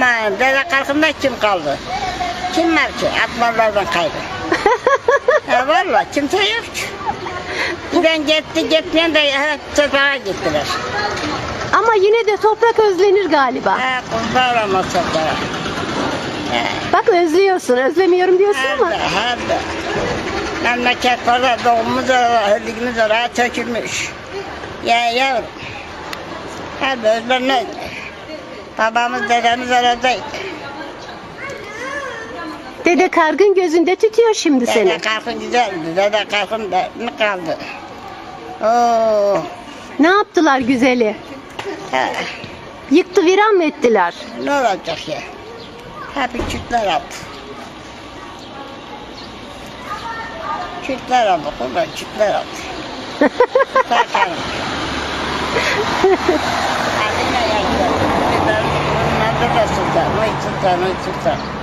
Ama dede kalkında kim kaldı? Kim var ki? Atmalardan kaydı. Ya valla kimse yok ki. Giden gitti, gitmeyen de hep toprağa gittiler. Ama yine de toprak özlenir galiba. Ha, kurban olmaz toprağa. Bak özlüyorsun, özlemiyorum diyorsun ama. Hadi. Memleket orada, doğumumuz orada, öldüğümüz oraya tökülmüş. Ya yavrum. Hadi özlenmez. Babamız, dedemiz oradaydı. Dede Kargın gözünde tutuyor şimdi Dede seni. Kalkın güzeldi, Dede Kalkın da ne kaldı? Oo. Ne yaptılar güzeli? Ha. Yıktı viran mı ettiler? Ne olacak ya? Hep Kürtler aldı. Kürtler aldı, kurban Kürtler aldı. Bakalım. Hadi ne yapacağız? Nerede de sultan, oy sultan, oy sultan.